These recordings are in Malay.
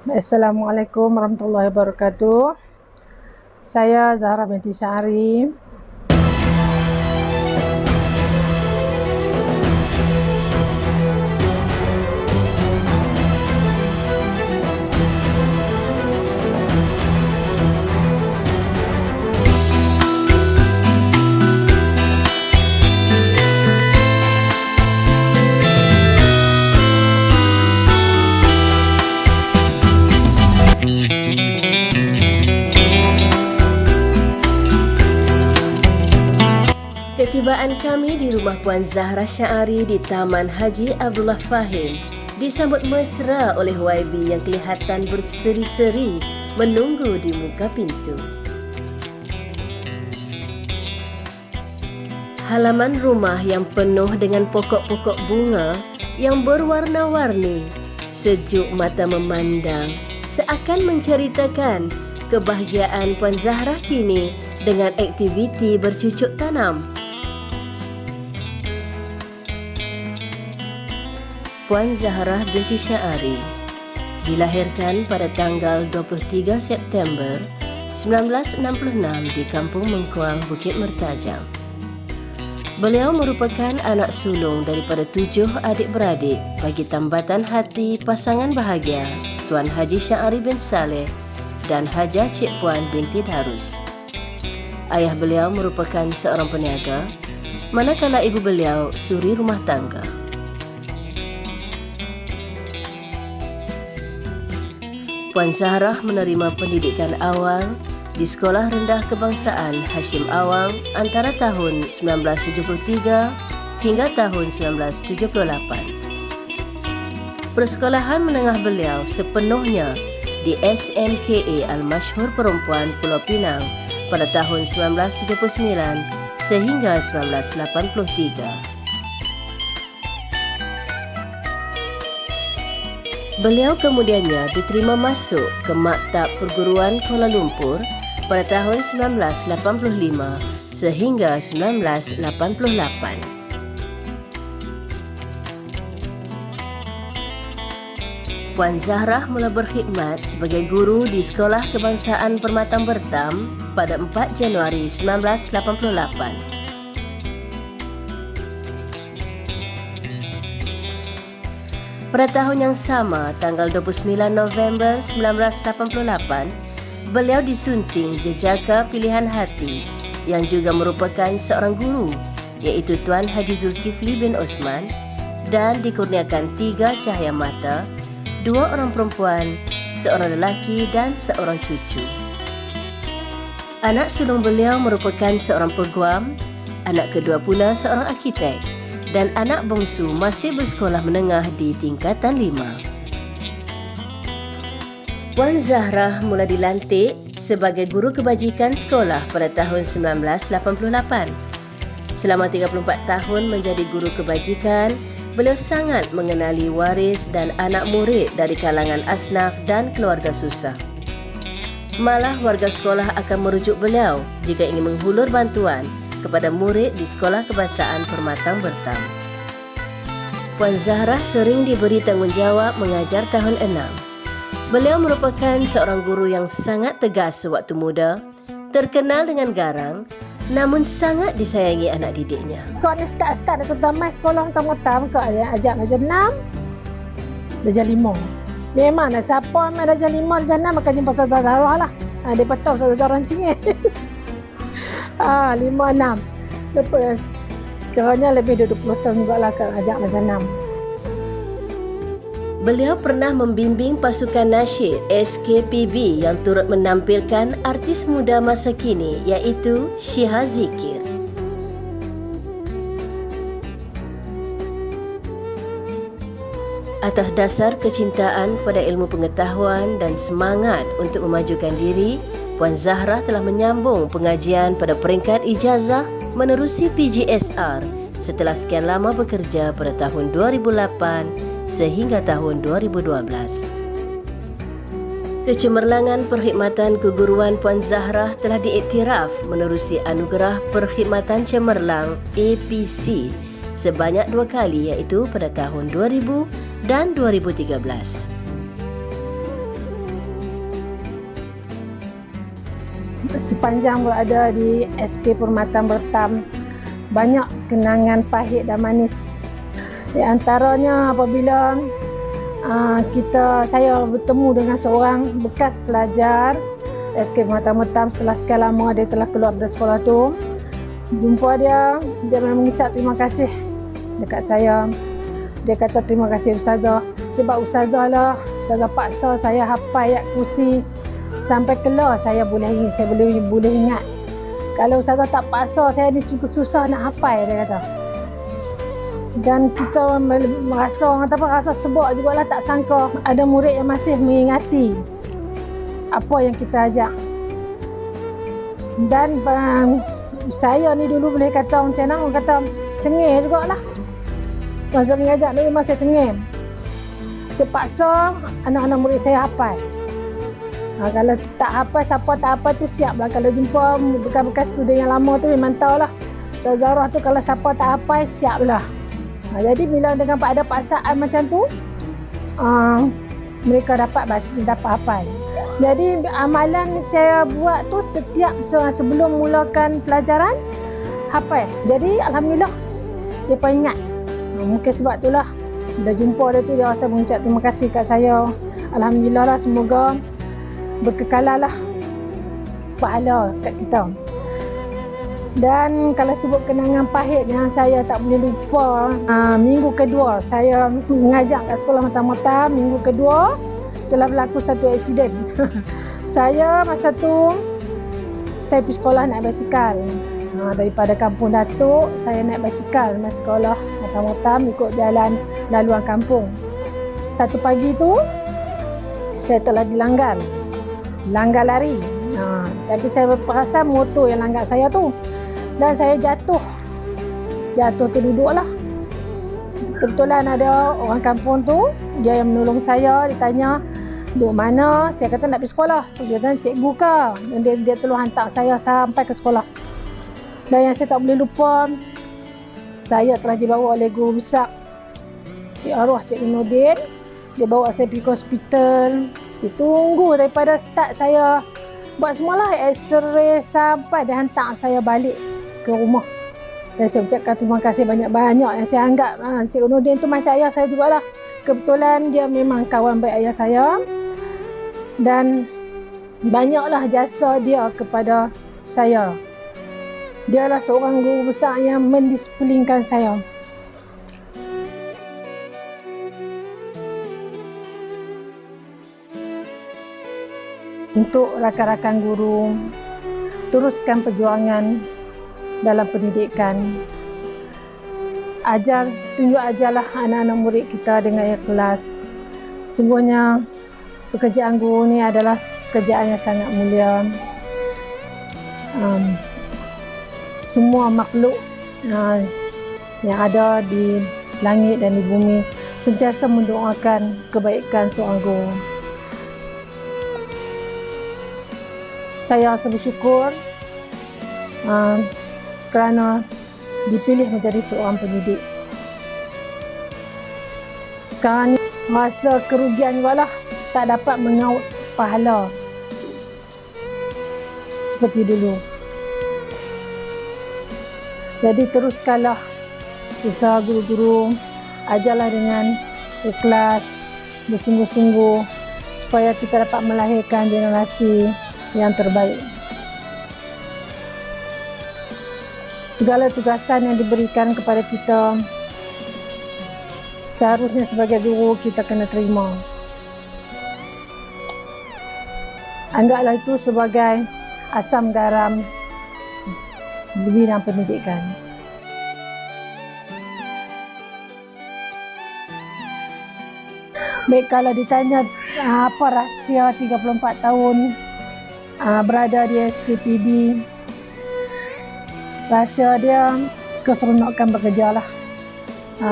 Assalamualaikum warahmatullahi wabarakatuh. Saya Zahra binti Syahari. Ketibaan kami di rumah Puan Zahra Syahari di Taman Haji Abdullah Fahim disambut mesra oleh YB yang kelihatan berseri-seri menunggu di muka pintu. Halaman rumah yang penuh dengan pokok-pokok bunga yang berwarna-warni, sejuk mata memandang, seakan menceritakan kebahagiaan Puan Zahra kini dengan aktiviti bercucuk tanam. Puan Zahra binti Syahari dilahirkan pada tanggal 23 September 1966 di Kampung Mengkuang, Bukit Mertajam. Beliau merupakan anak sulung daripada 7 adik-beradik bagi tambatan hati pasangan bahagia Tuan Haji Syahari bin Saleh dan Hajah Cik Puan binti Darus. Ayah beliau merupakan seorang peniaga, manakala ibu beliau suri rumah tangga. Puan Zahra menerima pendidikan awal di Sekolah Rendah Kebangsaan Hashim Awang antara tahun 1973 hingga tahun 1978. Persekolahan menengah beliau sepenuhnya di SMKA Al-Masyhur Perempuan Pulau Pinang pada tahun 1979 sehingga 1983. Beliau kemudiannya diterima masuk ke Maktab Perguruan Kuala Lumpur pada tahun 1985 sehingga 1988. Puan Zahra mula berkhidmat sebagai guru di Sekolah Kebangsaan Permatang Bertam pada 4 Januari 1988. Pada tahun yang sama, tanggal 29 November 1988, beliau disunting jejaka pilihan hati yang juga merupakan seorang guru, iaitu Tuan Haji Zulkifli bin Osman, dan dikurniakan 3 cahaya mata, 2 orang perempuan, seorang lelaki dan seorang cucu. Anak sulung beliau merupakan seorang peguam, anak kedua pula seorang arkitek, dan anak bongsu masih bersekolah menengah di tingkatan 5. Puan Zahra mula dilantik sebagai guru kebajikan sekolah pada tahun 1988. Selama 34 tahun menjadi guru kebajikan, beliau sangat mengenali waris dan anak murid dari kalangan asnaf dan keluarga susah. Malah warga sekolah akan merujuk beliau jika ingin menghulur bantuan kepada murid di Sekolah Kebangsaan Permatang Bertam. Puan Zahra sering diberi tanggungjawab mengajar tahun 6. Beliau merupakan seorang guru yang sangat tegas sewaktu muda, terkenal dengan garang, namun sangat disayangi anak didiknya. Kau ni start dah mai sekolah tamu-tamu kau ajak darjah 6, darjah 5. Memang dah siapa mai darjah 5, darjah 6 akan jumpa Ustazah Zahra lah. Dia patut Ustazah Zahra cingit. 5-6. Lepas kerana lebih dari 20 tahun juga lah ajak darjah 6. Beliau pernah membimbing pasukan nasyid SKPB yang turut menampilkan artis muda masa kini iaitu Syiha Zikir. Atas dasar kecintaan pada ilmu pengetahuan dan semangat untuk memajukan diri, Puan Zahra telah menyambung pengajian pada peringkat ijazah menerusi PGSR setelah sekian lama bekerja pada tahun 2008 sehingga tahun 2012. Kecemerlangan perkhidmatan keguruan Puan Zahra telah diiktiraf menerusi Anugerah Perkhidmatan Cemerlang APC sebanyak 2 kali iaitu pada tahun 2000 dan 2013. sepanjang berada di SK Perkhidmatan Bertam, banyak kenangan pahit dan manis. Di antaranya apabila saya bertemu dengan seorang bekas pelajar SK Perkhidmatan Bertam. Setelah sekian lama dia telah keluar dari sekolah tu, jumpa dia memang mengucap terima kasih dekat saya. Dia kata, terima kasih Ustazah, sebab Ustazah paksa saya hafal ayat kursi sampai kelar saya boleh ingat. Kalau Ustazah tak paksa, saya ni susah nak hafal, dia kata. Dan kita rasa sebab jugalah, tak sangka ada murid yang masih mengingati apa yang kita ajak. Dan saya ni dulu boleh kata macam mana, orang kata cengih jugalah. Masa mengajak dulu masih cengih. Saya paksa anak-anak murid saya hafal. Kalau tak hafal, siapa tak hafal tu siaplah. Kalau jumpa bekas-bekas student yang lama tu memang tahulah. Zarah tu kalau siapa tak hafal, siaplah. Jadi bila dengan ada paksaan macam tu, mereka dapat hafal. Jadi amalan saya buat tu setiap sebelum mulakan pelajaran, hafal. Jadi alhamdulillah dia pun ingat. Mungkin sebab itulah dah jumpa dia tu, dia rasa mengucap terima kasih kat saya. Alhamdulillah lah, semoga berkekalan lah pahala kat kita. Dan kalau sebut kenangan pahit yang saya tak boleh lupa, minggu kedua saya mengajar kat sekolah mata-mata. Minggu kedua telah berlaku satu aksiden. Saya masa tu saya pergi sekolah naik basikal. Daripada kampung Datuk, saya naik basikal ke sekolah mata-mata, ikut jalan laluan kampung. Satu pagi tu saya telah dilanggar lari. Tapi saya perasan motor yang langgar saya tu, dan saya jatuh terduduklah. Kebetulan ada orang kampung tu, dia yang menolong saya. Dia tanya, duduk mana? Saya kata nak pergi sekolah. So, dia tanya, cikgu ke? Dan dia tolong hantar saya sampai ke sekolah. Dan yang saya tak boleh lupa, saya telah dibawa oleh guru besar Cik Arwah Cik Nurdin. Dia bawa saya pergi ke hospital. Dia tunggu daripada start saya buat semualah, X-ray, sampai dia hantar saya balik ke rumah. Dan saya ucapkan terima kasih banyak-banyak. Yang saya anggap Cik Nurdin tu macam ayah saya jugalah. Kebetulan dia memang kawan baik ayah saya. Dan banyaklah jasa dia kepada saya. Dia adalah seorang guru besar yang mendisiplinkan saya. Untuk rakan-rakan guru, teruskan perjuangan dalam pendidikan. Tunjuk ajarlah anak-anak murid kita dengan ikhlas. Sungguhnya pekerjaan guru ni adalah pekerjaan yang sangat mulia. Semua makhluk yang ada di langit dan di bumi sentiasa mendoakan kebaikan seorang guru. Saya rasa bersyukur kerana dipilih menjadi seorang pendidik. Sekarang ni rasa kerugian juga lah, tak dapat mengaut pahala seperti dulu. Jadi teruskanlah usaha guru-guru, ajarlah dengan ikhlas, bersungguh-sungguh, supaya kita dapat melahirkan generasi yang terbaik. Segala tugasan yang diberikan kepada kita, seharusnya sebagai guru kita kena terima. Anggaplah itu sebagai asam garam di bidang pendidikan. Baik, kalau ditanya apa rahsia 34 tahun berada di SKPB, rahsia dia keseronokan bekerja lah.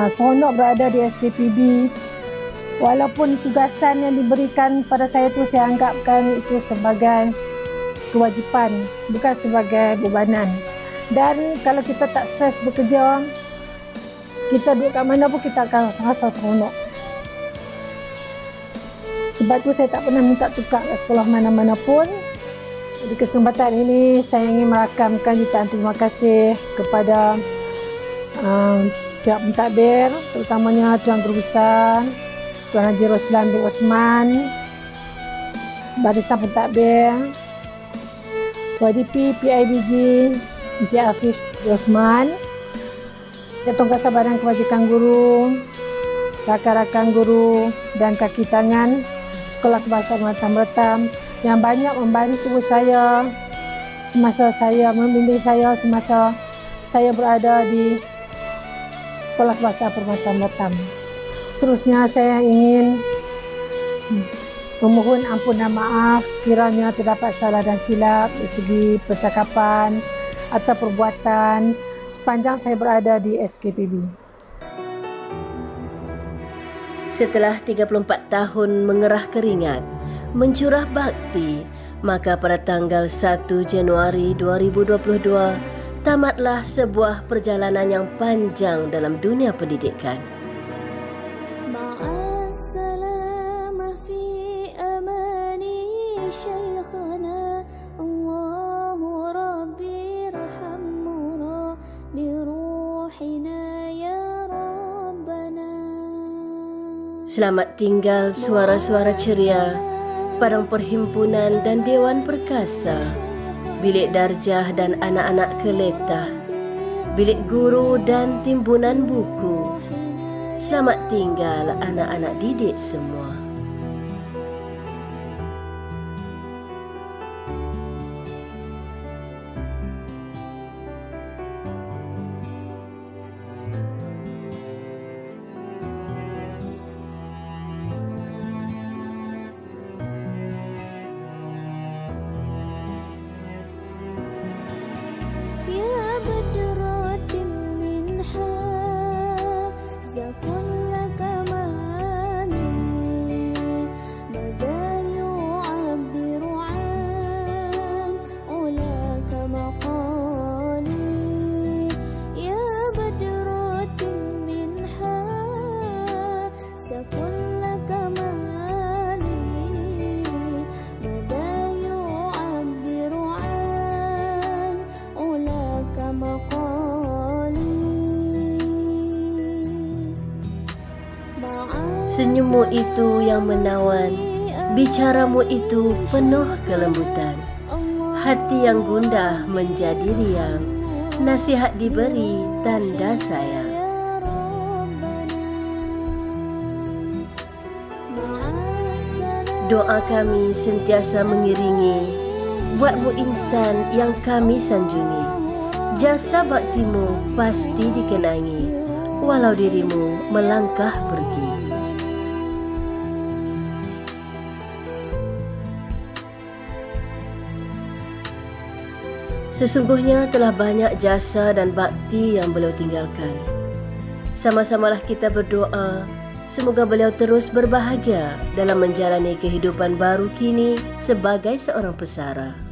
Seronok berada di SKPB, walaupun tugasan yang diberikan pada saya tu saya anggapkan itu sebagai kewajipan, bukan sebagai bebanan. Dan kalau kita tak stres bekerja, kita duduk kat mana pun kita akan rasa seronok. Sebab tu saya tak pernah minta tukar kat sekolah mana-mana pun. Di kesempatan ini saya ingin merakamkan jutaan terima kasih kepada pihak pentadbir, terutamanya Tuan Guru Besar Tuan Haji Roslan bin Osman, Barisan Pentadbir, YDP PIBG Encik Afif Osman, Tongkasar Badan Kebajikan Guru, rakan-rakan guru dan kaki tangan Sekolah Kebahasaan Batam yang banyak membantu saya semasa saya membimbing saya semasa saya berada di Sekolah Kebahasaan Perubatan Batam. Seterusnya saya ingin memohon ampun dan maaf sekiranya terdapat salah dan silap dari segi percakapan atau perbuatan sepanjang saya berada di SKPB. Setelah 34 tahun mengerah keringat, mencurah bakti, maka pada tanggal 1 Januari 2022, tamatlah sebuah perjalanan yang panjang dalam dunia pendidikan. Selamat tinggal suara-suara ceria, padang perhimpunan dan dewan perkasa, bilik darjah dan anak-anak keletah, bilik guru dan timbunan buku. Selamat tinggal anak-anak didik semua. Senyummu itu yang menawan, bicaramu itu penuh kelembutan. Hati yang gundah menjadi riang, nasihat diberi tanda sayang. Doa kami sentiasa mengiringi, buatmu insan yang kami sanjungi. Jasa baktimu pasti dikenangi, walau dirimu melangkah pergi. Sesungguhnya telah banyak jasa dan bakti yang beliau tinggalkan. Sama-samalah kita berdoa, semoga beliau terus berbahagia dalam menjalani kehidupan baru kini sebagai seorang pesara.